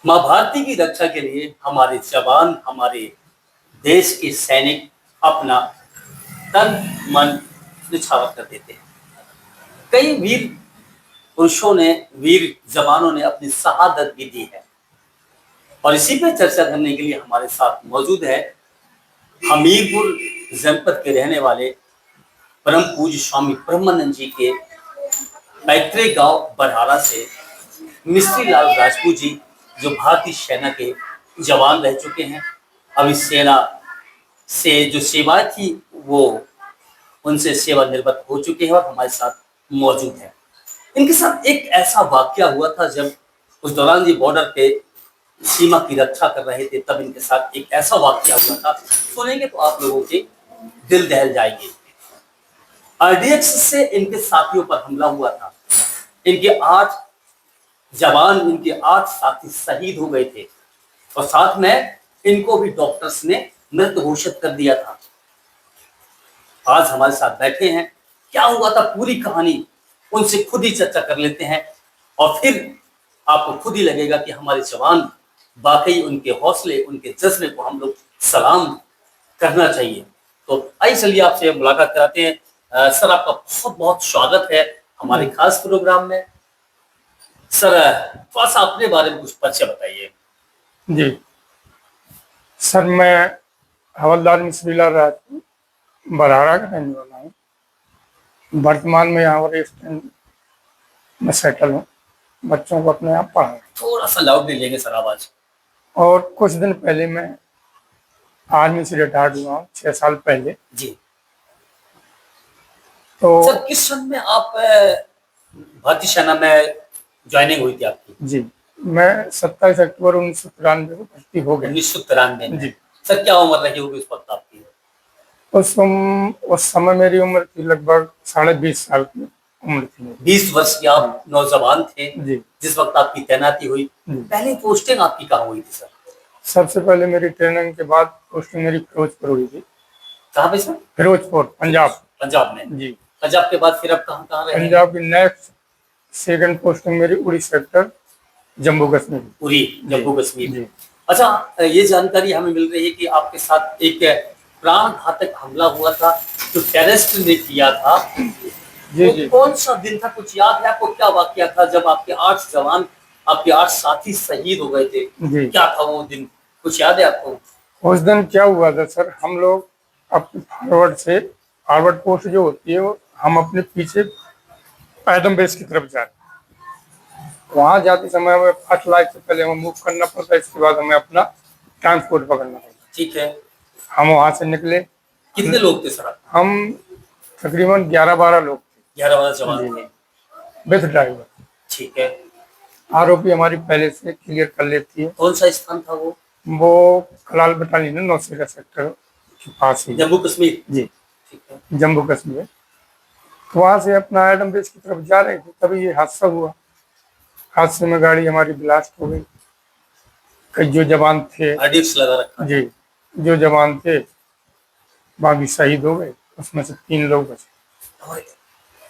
माँ भारती की रक्षा के लिए हमारे जवान, हमारे देश के सैनिक अपना तन मन न्यौछावर कर देते हैं। कई वीर पुरुषों ने, वीर जवानों ने अपनी शहादत भी दी है और इसी पे चर्चा करने के लिए हमारे साथ मौजूद है हमीरपुर जनपद के रहने वाले परम पूज्य स्वामी ब्रह्मानंद जी के पैतृक गांव बरहारा से मिस्त्री लाल राजपूत जी, जो भारतीय सेना के जवान रह चुके हैं। अभी सेना से जो सेवा थी वो उनसे सेवानिवृत्त हो चुके हैं और हमारे साथ मौजूद है। इनके साथ एक ऐसा वाकया हुआ था जब उस दौरान जी बॉर्डर पे सीमा की रक्षा कर रहे थे, तब इनके साथ एक ऐसा वाकया हुआ था, सुनेंगे तो आप लोगों के दिल दहल जाएंगे। आरडीएक्स से इनके साथियों पर हमला हुआ था। इनके 8 जवान, इनके 8 साथी शहीद हो गए थे और साथ में इनको भी डॉक्टर्स ने मृत घोषित कर दिया था। आज हमारे साथ बैठे हैं, क्या हुआ था पूरी कहानी उनसे खुद ही चर्चा कर लेते हैं और फिर आपको खुद ही लगेगा कि हमारे जवान वाकई, उनके हौसले, उनके जज्बे को हम लोग सलाम करना चाहिए। तो आइए चलिए आपसे मुलाकात कराते हैं। सर, आपका बहुत बहुत स्वागत है हमारे खास प्रोग्राम में। सर, थोड़ा सा अपने बारे में कुछ परिचय बताइए। जी सर, मैं हवलदार मिस्त्री लाल राजपूत बरहारा का रहने वाला हूँ। वर्तमान में यहाँ पर स्टैंड में सेटल हूँ। बच्चों को अपने आप पढ़ा थोड़ा सा लाउडली लेंगे सर आवाज। और कुछ दिन पहले मैं आर्मी से रिटायर्ड हुआ हूँ, 6 साल पहले। जी। तो सर, किस सन में आप भारतीय सेना में ज्वाइनिंग हुई थी आपकी? जी, मैं 27 अक्टूबर 1993 को भर्ती हो गया। 1993 में? जी। सर, क्या उम्र रही होगी उस वक्त आपकी? उस समय मेरी उम्र थी लगभग 20.5 साल की उम्र थी। 20 वर्ष के आप नौजवान थे जी। जिस वक्त आपकी तैनाती हुई। पहली पोस्टिंग आपकी कहाँ हुई थी सर? सबसे पहले मेरी ट्रेनिंग के बाद पोस्टिंग मेरी फिरोजपुर हुई थी। कहाँ पे सर? फिरोजपुर, पंजाब। पंजाब में? जी। पंजाब के बाद फिर आप कहाँ कहाँ रहे? पंजाब की नेक्स्ट सेकंड पोस्टिंग मेरी उड़ी सेक्टर, जम्मू कश्मीर। उड़ी, जम्मू कश्मीर। अच्छा, ये जानकारी हमें मिल रही है कि आपके साथ एक प्राण घातक हमला हुआ था जो टेररिस्ट ने किया था। जी। कौन सा दिन था, कुछ याद है आपको? क्या वाकया था जब आपके 8 जवान, आपके 8 साथी शहीद हो गए थे? जी। क्या था वो दिन, कुछ याद है आपको? उस दिन क्या हुआ था सर, हम लोग अपने फॉरवर्ड पोस्ट जो होती है वो हम अपने पीछे पैदम बेस की तरफ जा रहे। वहां जाते समय हमें फर्स्ट लाइट से पहले हमें मूव करना पड़ता है, इसके बाद हमें अपना ट्रांसपोर्ट पकड़ना पड़ता। ठीक है। हम वहां से निकले। कितने लोग थे सर? हम तकरीबन 11-12 लोग थे। 11-12 जवान थे विद ड्राइवर। ठीक है। आरोपी हमारी पहले से क्लियर कर लेती है। कौन सा स्थान था वो? वो कलाल बटालियन है, नौशेरा सेक्टर के पास ही। जम्मू कश्मीर? जी। ठीक है। जम्मू कश्मीर। तो वहां से अपना एडम बेस की तरफ जा रहे थे, तभी ये हादसा हुआ। हादसे में गाड़ी हमारी ब्लास्ट हो गई। कई जो जवान थे, आरडीएक्स लगा रखा जी, जो जवान थे बाकी शहीद हो गए, उसमें से 3 लोग बचे।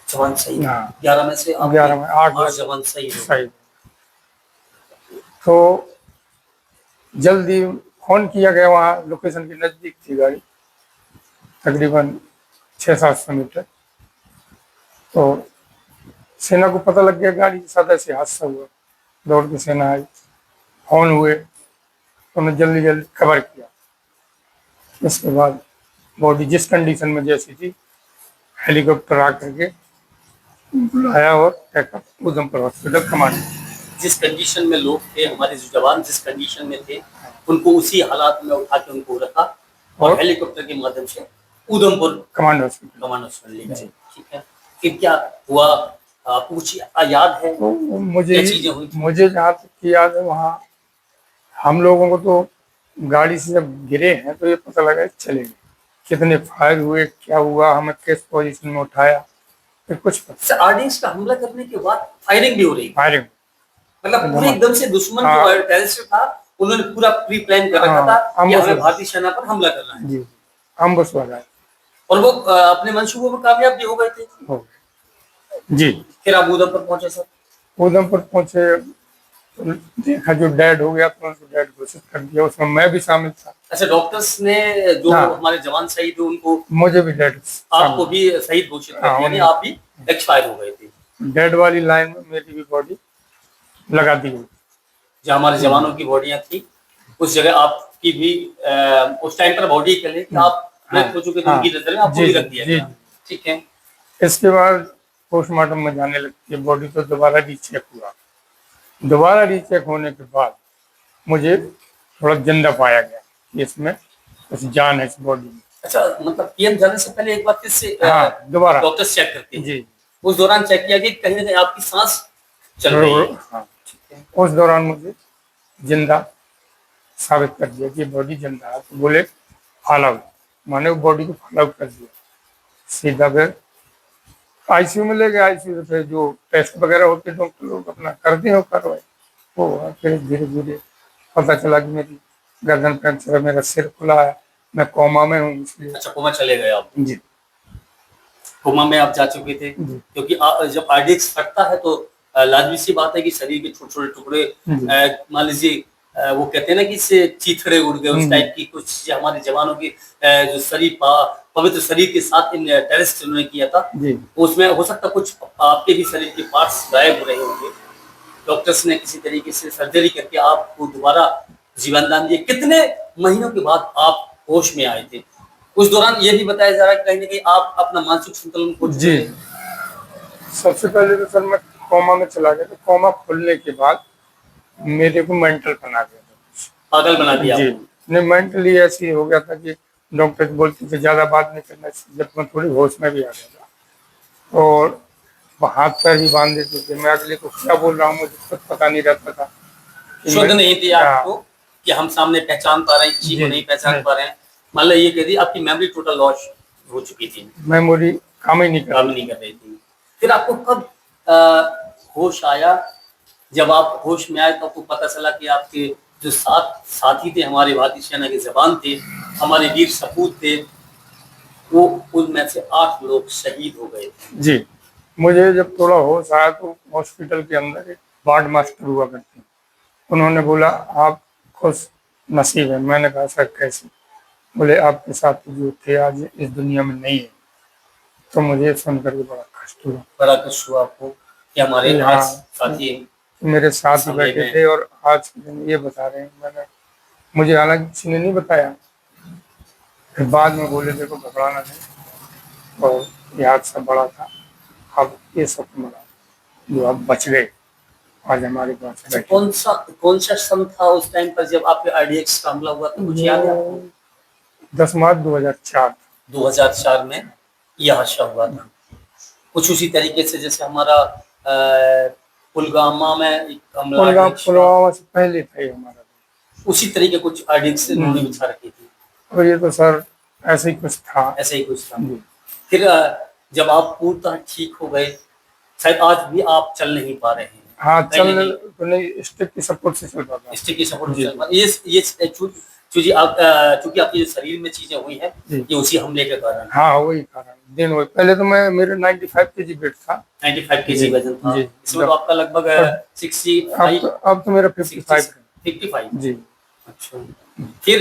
जवान शहीद? हाँ। 11 में से 11 में 8 जवान शहीद। तो जल्दी फोन किया गया, वहाँ लोकेशन के नजदीक थी गाड़ी, तकरीबन 600-700 मीटर। तो सेना को पता लग गया गाड़ी के साथ ऐसे हादसा हुआ। दौड़ के सेना आई, फोन हुए, तो उन्होंने जल्दी कवर किया। इसके बाद बॉडी जिस कंडीशन में जैसी थी, हेलीकॉप्टर आकर के बुलाया और टेकअप उधमपुर हॉस्पिटल कमांड। जिस कंडीशन में लोग थे, हमारे जो जवान जिस कंडीशन में थे, उनको उसी हालात में उठा के उनको रखा और हेलीकॉप्टर के माध्यम से उधमपुर कमांड हॉस्पिटल ले गए। ठीक है। फिर क्या हुआ, कुछ याद है? तो मुझे जहाँ तक याद है, वहाँ हम लोगों को तो गाड़ी से जब गिरे हैं तो ये पता लगा चले गए। कितने फायर हुए, क्या हुआ, हमें किस पोजीशन में उठाया, फिर कुछ आरडीएक्स का हमला करने के बाद फायरिंग भी हो रही? फायरिंग मतलब पूरे एकदम से दुश्मन जो टेररिस्ट था, उन्होंने पूरा प्री प्लान कर रखा था कि हमें भारतीय सेना पर हमला करना है। जी, अम्बुश वाला है। और वो अपने मंसूबों में कामयाब भी हो गए थे? जी। फिर आप उधमपुर पहुंचे सर? उधमपुर पहुंचे, तो देखा जो डेड हो गया तो उनको डेड घोषित कर दिया, उसमें मैं भी शामिल था। अच्छा, डॉक्टर्स ने जो हाँ। हमारे जवान शहीद हुए उनको, मुझे भी डेड आपको भी शहीद घोषित कर हाँ, दिया, यानी उन्हें- आप भी एक्सपायर हो गए थे। डेड वाली लाइन में मेरी भी बॉडी लगा दी गई। जहाँ हमारे जवानों की बॉडियां थी उस जगह आपकी भी उस टाइम पर बॉडी के लिए कि आप मृत हो चुके थे, उनकी नजर में आपको जी भी जी रख दिया जी गया। ठीक है। इसके बाद पोस्टमार्टम में जाने लगती है बॉडी, तो दोबारा रीचेक हुआ। दोबारा रीचेक होने के बाद मुझे थोड़ा जिंदा पाया गया कि इसमें कुछ जान है इस बॉडी में। अच्छा, मतलब पीएम जाने से पहले एक बार फिर से हाँ, दोबारा डॉक्टर्स चेक करते हैं। जी। उस दौरान चेक किया कि कहीं ना कहीं आपकी सांस चल रही है। हाँ, उस दौरान मुझे जिंदा साबित कर दिया कि बॉडी जिंदा है, तो बोले फॉल आउट, माने वो बॉडी को फॉल आउट कर दिया। सीधा फिर आईसीयू में ले गए। आईसीयू से जो टेस्ट वगैरह होते हैं डॉक्टर लोग अपना करते हैं, वो करवाए। वो हुआ। फिर धीरे धीरे पता चला कि मेरी गर्दन फ्रैक्चर है, मेरा सिर खुला है, मैं कोमा में हूँ, इसलिए। अच्छा, कोमा चले गए आप। जी कोमा में आप जा चुके थे, जी क्योंकि जब आरडीएक्स फटता है तो लाजमी सी बात है कि शरीर के छोटे छोटे टुकड़े, जी। मान लीजिए वो कहते हैं ना कि इससे चीथड़े उड़ गए, उस टाइप की कुछ चीजें हमारे जवानों की जो शरीर पवित्र शरीर के साथ इन टेररिस्ट उन्होंने किया था, जी उसमें हो सकता कुछ आपके भी शरीर के पार्ट्स गायब हो रहे होंगे। डॉक्टर्स ने किसी तरीके से सर्जरी करके आपको दोबारा जीवन दान दिया। कितने महीनों के बाद आप होश में आए थे? उस दौरान ये भी बताया जा रहा है कहीं ना कहीं आप अपना मानसिक संतुलन खो चुके जी। थे। सबसे पहले तो सर मैं कोमा में चला गया, तो कोमा खुलने के बाद मेरे को मेंटल बना दिया पागल बना दिया जी। आपको। नहीं, मेंटली ऐसी हो गया था कि डॉक्टर बोलते थे ज्यादा बात नहीं करना चाहिए। जब मैं थोड़ी होश में भी आ गया था और वो हाथ पैर ही बांध देते थे, मैं अगले को क्या बोल रहा हूँ मुझे खुद पता नहीं रहता था। शुद्ध नहीं थी हाँ। आपको कि हम सामने पहचान पा रहे हैं, किसी को जी, नहीं पहचान नहीं। पा रहे हैं। मान लो ये कह दी आपकी मेमोरी टोटल लॉस हो चुकी थी, मेमोरी काम ही नहीं कर काम रही। नहीं कर रही थी। फिर आपको कब होश आया? जब आप होश में आए तो आपको पता चला कि आपके जो साथी थे, हमारे भारतीय सेना के जवान थे, हमारे वीर सपूत थे, वो उनमें से 8 लोग शहीद हो गए थे। जी। मुझे जब थोड़ा होश आया तो हॉस्पिटल के अंदर एक वार्ड मास्टर हुआ करते हैं, उन्होंने बोला आप खुश नसीब है। मैंने कहा सर कैसे? बोले आपके साथ जो थे आज इस दुनिया में नहीं है। तो मुझे सुनकर के बड़ा कष्ट हुआ। बड़ा कष्ट हुआ आपको कि हमारे हाँ। 8 साथी मेरे साथ ही समय बैठे में। थे और आज के दिन ये बता रहे हैं। मैंने मुझे हालांकि किसी ने नहीं बताया, फिर बाद में बोले देखो घबराना नहीं, और ये हादसा बड़ा था, अब ये सब मरा जो आप बच गए, आज हमारे पास अच्छा, बैठे। कौन सा सन था उस टाइम पर जब आप पे आरडीएक्स का हमला हुआ था? कुछ याद है आपको? 10 मार्च 2004। 2004 में यह हादसा हुआ था। कुछ उसी तरीके से जैसे हमारा पुलवामा में एक हमला, पुलवामा से पहले था ये हमारा। उसी तरीके कुछ आरडीएक्स से उन्होंने बिछा रखी थी। और ये तो सर ऐसे ही कुछ था। ऐसे ही कुछ था। जी। फिर जब आप पूरी तरह ठीक हो गए, शायद आज भी आप चल नहीं पा रहे हैं। हाँ, कहीं चलने नहीं। तो नहीं, स्टिक की सपोर्ट से चल पाता। स्टिक की सपोर्ट जी। से चल पा- ये चूंकि आप चूंकि आपकी जो शरीर में चीजें हुई हैं, जी। ये उसी हमले के कारण। हाँ, वही कारण दिन वही। पहले तो मैं मेरे 95 केजी वेट था। 95 केजी जी, वजन था। जी। इसमें तो आपका लगभग 65 अब तो मेरा 55 है। 55। जी। अच्छा, फिर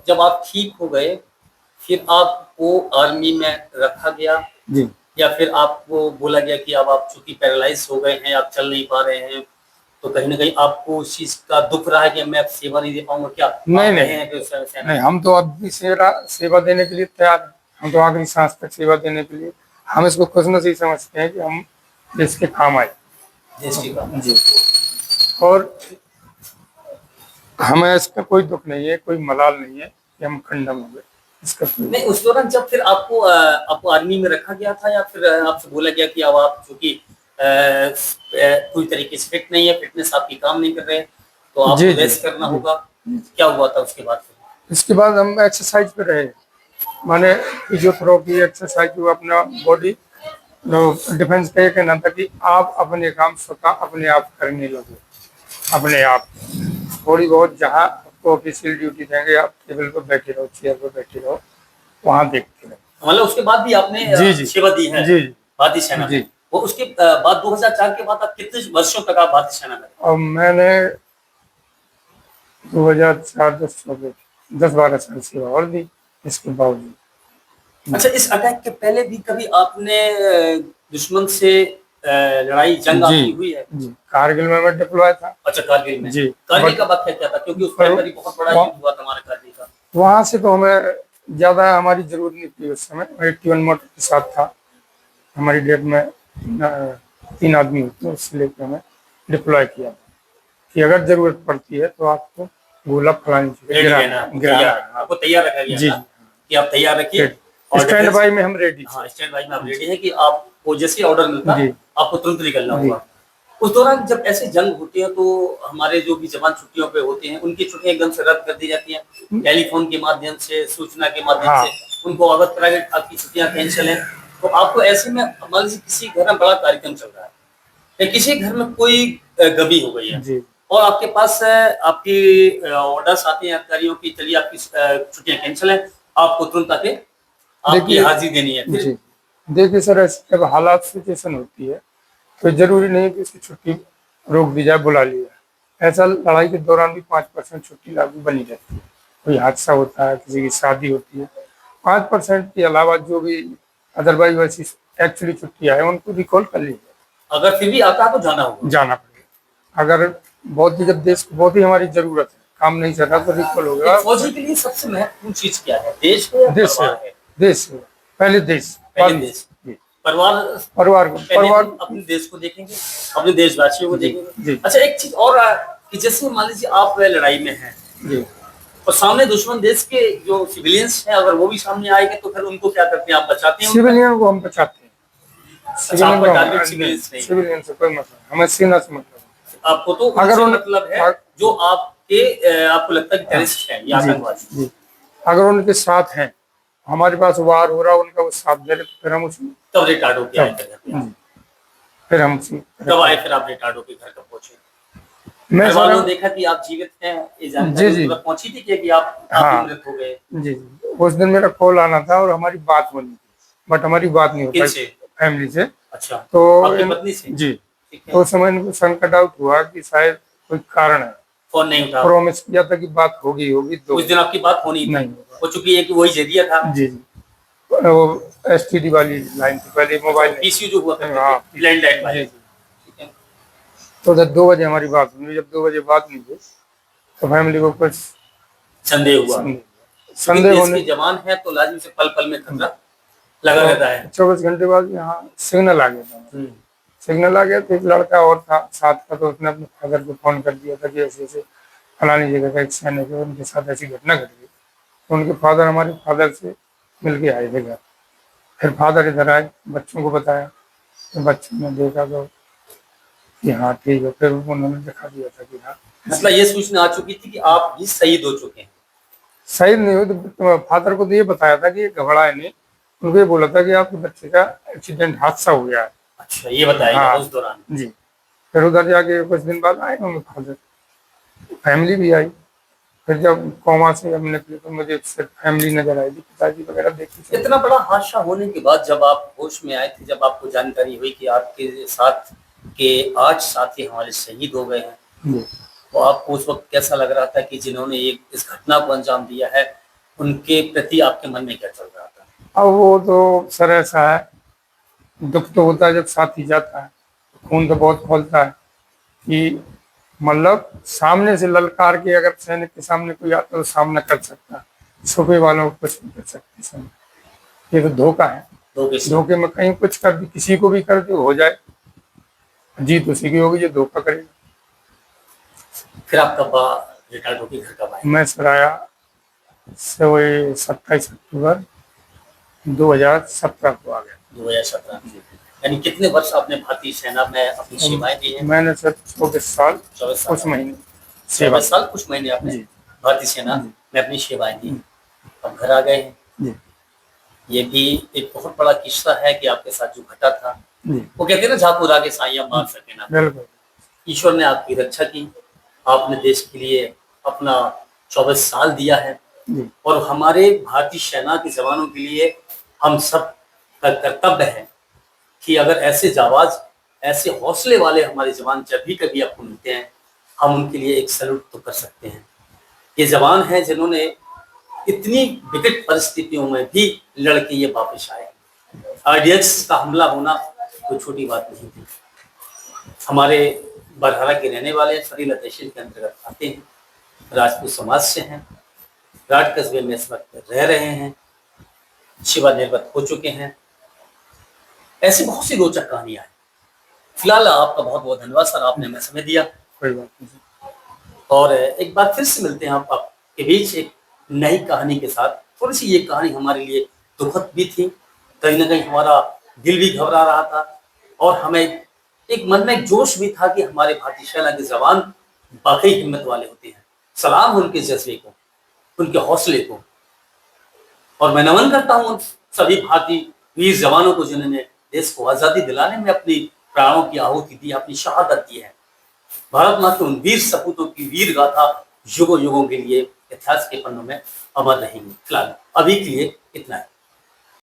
जब आप ठीक हो गए, फिर आपको आर्मी में रखा गया जी। या फिर आपको बोला गया कि अब आप चूंकि पैरालाइज हो गए हैं, आप चल नहीं पा रहे हैं, तो कहीं ना कहीं आपको उस चीज का दुख रहा है कि मैं अब सेवा नहीं दे पाऊंगा क्या? नहीं, आप नहीं। कहे हैं कि सेना- नहीं, हम तो अब भी सेवा देने के लिए तैयार हैं। हम तो आखिरी सांस तक सेवा देने के लिए, हम इसको खुशनसीब समझते हैं कि हम देश के काम आए। देश की बात। जी। और हमें इसका कोई दुख नहीं है, कोई मलाल नहीं है कि हम खंडन हो गए। इसका नहीं, उस दौरान जब फिर आपको आर्मी में रखा गया था या फिर आपसे बोला गया कि अब आप चूंकि पूरी तरीके से फिट नहीं है, फिटनेस आपकी काम नहीं कर रहे हैं, तो आपको जी, जी, रेस्ट करना जी। होगा? क्या हुआ था उसके बाद? इसके बाद हम एक्सरसाइज पे रहे, माने फिजियोथेरेपी एक्सरसाइज जो अपना बॉडी डिफेंस का ये कहना था कि आप अपने काम स्वतः अपने आप करने लगो। अपने आप थोड़ी बहुत जहाँ आपको ऑफिशियल ड्यूटी देंगे, आप टेबल पर बैठे रहो, चेयर पर बैठे रहो, वहाँ देखते रहो। मतलब उसके बाद भी आपने जी, जी। सेवा दी है जी, जी। भारतीय सेना जी। में? वो उसके बाद 2004 के बाद आप कितने वर्षों तक आप भारतीय सेना में रहे? और मैंने 2004 10-12 साल सेवा और दी इसके बावजूद। अच्छा, इस अटैक के पहले भी कभी आपने दुश्मन से लड़ाई जंग जी आपकी हुई है? जी, कारगिल में मैं डिप्लॉय था। अच्छा, कारगिल में। जी, कारगिल बट का वाक़या क्या था? क्योंकि उस पर टाइम पर ही बहुत बड़ा युद्ध हुआ था हमारे कारगिल का। वहां से तो हमें ज्यादा हमारी जरूरत नहीं थी उस समय। 81 मोटर के साथ था। हमारी डेट में 3 आदमी होते हैं, उससे लेकर हमें डिप्लॉय किया कि अगर जरूरत पड़ती है तो आपको गोला फलानी रेडी जगह रहना, आपको तैयार रखा गया जी था कि आप तैयार रखिए। स्टैंड डिफेंस बाई में हम रेडी हाँ, स्टैंड बाई में आप रेडी हैं कि आपको जैसे ऑर्डर मिलता जी। आपको तुरंत निकलना जी। होगा। उस दौरान जब ऐसे जंग होती है तो हमारे जो भी जवान छुट्टियों पे होते हैं उनकी छुट्टियां एकदम से रद्द कर दी जाती हैं। टेलीफोन के माध्यम से, सूचना के माध्यम हाँ। से उनको अवगत करा के आपकी छुट्टियां कैंसिल हैं। तो आपको ऐसे में मान लीजिए किसी घर में बड़ा कार्यक्रम चल रहा है या किसी घर में कोई गमी हो गई है जी और आपके पास आपकी ऑर्डर्स आते हैं अधिकारियों की, चलिए आपकी छुट्टियां कैंसिल है, आपको तुरंत आके आपकी देखिए हाजिरी देनी है। जी देखिए सर, ऐसी जब हालात सिचुएशन होती है तो जरूरी नहीं है कि उसकी छुट्टी रोक दी जाए, बुला लिया। ऐसा लड़ाई के दौरान भी 5% छुट्टी लागू बनी रहती है। कोई हादसा होता है, किसी की शादी होती है, 5% के अलावा जो भी अदरवाइज वैसी एक्चुअली छुट्टियां है उनको रिकॉल कर लीजिए। अगर फिर भी आता है तो जाना होगा। जाना पड़ेगा। अगर बहुत ही जब देश को बहुत ही हमारी जरूरत है, काम नहीं चल रहा तो रिकॉल होगा। एक फौजी के लिए सबसे महत्वपूर्ण चीज क्या है? देश है या देश परिवार सेवा, है? देश सेवा, पहले देश, पहले बाद देश। जी। परिवार परिवार को पहले परिवार हम अपने देश को देखेंगे, अपने देशवासियों को जी, देखेंगे। जी। अच्छा, एक चीज और कि जैसे मान लीजिए आप लड़ाई में हैं जी। और सामने दुश्मन देश के जो सिविलियंस हैं अगर वो भी सामने आएंगे तो फिर उनको क्या करते हैं? आप बचाते हैं उनको? सिविलियन को हम बचाते हैं। अच्छा, आपका टारगेट सिविलियंस नहीं है। सिविलियन से कोई मतलब नहीं, हमें सेना से मतलब है। आपको तो अगर उनसे उन मतलब है जो आपके आपको लगता है कि टेररिस्ट है या जी आतंकवादी। जी, अगर उनके साथ हैं, हमारे पास वार हो रहा है, उनका वो साथ दे रहे, तो फिर हम उसमें तब रिटार्ड होके आए थे घर पे आप? जी, फिर हम उसी कब आए फिर आप रिटार्ड होके घर कब पहुंचे? मैं घर वालों सर ने देखा कि आप जीवित हैं, ये जी जानकारी जी उनको तक पहुंची थी कि आप हाँ मृत हो गए? जी जी, उस दिन मेरा कॉल आना था और हमारी बात होनी थी, बट हमारी बात नहीं हो पाई किनसे? फैमिली से। अच्छा, तो आपकी पत्नी से? जी, ठीक है। तो उस समय इनको संकट आउट हुआ कि शायद कोई कारण है। फोन नहीं उठा? प्रॉमिस किया था कि बात होगी होगी तो उस दिन आपकी बात होनी थी? नहीं। वो चूंकि एक वही जरिया था। जी जी, वो एसटीडी वाली लाइन थी पहले, मोबाइल पीसीयू जो हुआ करते हाँ थे, लैंडलाइन वाले। जी जी। ठीक है। तो उधर 2 बजे हमारी बात हुई। जब 2 बजे बात नहीं हुई तो फैमिली को कुछ संदेह हुआ? संदेह देश होने के जवान है तो लाजिम से पल पल में खतरा लगा रहता है। 24 घंटे बाद यहाँ सिग्नल आ गया था। सिग्नल आ गया तो एक लड़का और था साथ का, तो उसने अपने फादर को फोन कर दिया था कि ऐसे ऐसे फलानी जगह का एक सैनिक है, उनके साथ ऐसी घटना घट गई। तो उनके फादर हमारे फादर से मिल के आए थे घर। फिर फादर इधर आए, बच्चों को बताया, तो बच्चों ने देखा तो कि हाँ ठीक है। फिर उन्होंने दिखा दिया था कि हाँ मतलब ये सूचना आ चुकी थी कि आप भी शहीद हो चुके हैं। शहीद नहीं हुए। तो फादर को तो ये बताया था कि घबराए नहीं, उनको ये बोला था कि आपके बच्चे का एक्सीडेंट, हादसा हो गया है। अच्छा, ये बताया हाँ उस दौरान? जी। फिर उधर जाके कुछ दिन बाद आए होंगे फादर, फैमिली भी आई। फिर जब कोमा से हम निकले तो मुझे सिर्फ फैमिली नजर आई थी, पिताजी वगैरह देखी। इतना बड़ा हादसा होने के बाद जब आप होश में आए थे, जब आपको जानकारी हुई कि आपके साथ के 8 साथी हमारे शहीद हो गए हैं, जी। तो आपको उस वक्त कैसा लग रहा था कि जिन्होंने ये इस घटना को अंजाम दिया है उनके प्रति आपके मन में क्या चल रहा था? अब वो तो सर ऐसा है, दुख तो होता है जब साथी जाता है, खून तो बहुत खोलता है कि मतलब सामने से ललकार के अगर सैनिक के सामने कोई आता तो सामना कर सकता है, छुपे वालों को कुछ नहीं कर सकते सामने। ये तो धोखा है। धोखे में कहीं कुछ कर दी, किसी को भी कर दे हो जाए, जीत उसी की होगी जो धोखा करेगा। फिर आप कब रिटायर्ड होकर घर कब आए? मैं सर आया 27 अक्टूबर 2017 को आ गया। 2017। यानी कितने वर्ष आपने भारतीय सेना में अपनी सेवाएं दी हैं? मैंने सर 24 साल 24 कुछ महीने 24 साल कुछ महीने आपने जी। भारतीय सेना में अपनी सेवाएं दी। अब घर आ गए हैं। जी। ये भी एक बहुत बड़ा किस्सा है कि आपके साथ जो घटा था, जी। वो कहते हैं ना, झापुर आगे साइयां मार सके ना। बिल्कुल। ईश्वर ने आपकी रक्षा की, आपने देश के लिए अपना 24 साल दिया है जी। और हमारे भारतीय सेना के जवानों के लिए हम सब का कर्तव्य है कि अगर ऐसे जाबाज, ऐसे हौसले वाले हमारे जवान जब भी कभी आपको मिलते हैं, हम उनके लिए एक सैल्यूट तो कर सकते हैं। ये जवान हैं जिन्होंने इतनी विकट परिस्थितियों में भी लड़ के ये वापस आए। आरडीएक्स का हमला होना कोई छोटी बात नहीं थी। हमारे बरहरा के रहने वाले, फरीला तहसील के अंतर्गत आते हैं, राजपूत समाज से हैं, राट कस्बे में इस वक्त रह रहे हैं, सेवानिवृत्त हो चुके हैं। ऐसी बहुत सी रोचक कहानियां हैं। फिलहाल आपका बहुत बहुत धन्यवाद सर, आपने हमें समय दिया। कोई बात नहीं। और एक बार फिर से मिलते हैं आप आपके बीच एक नई कहानी के साथ। थोड़ी सी ये कहानी हमारे लिए दुखद भी थी, कहीं ना कहीं हमारा दिल भी घबरा रहा था, और हमें एक मन में एक जोश भी था कि हमारे भारतीय सेना के जवान वाकई हिम्मत वाले होते हैं। सलाम उनके जज्बे को, उनके हौसले को, और मैं नमन करता हूँ उन सभी भारतीय वीर जवानों को जिन्होंने देश को आजादी दिलाने में अपनी प्राणों की आहुति दी, अपनी शहादत दी है। भारत माँ के उन वीर सपूतों की वीर गाथा युगों युगों के लिए इतिहास के पन्नों में अमर रहेंगी। फिलहाल अभी के लिए इतना है।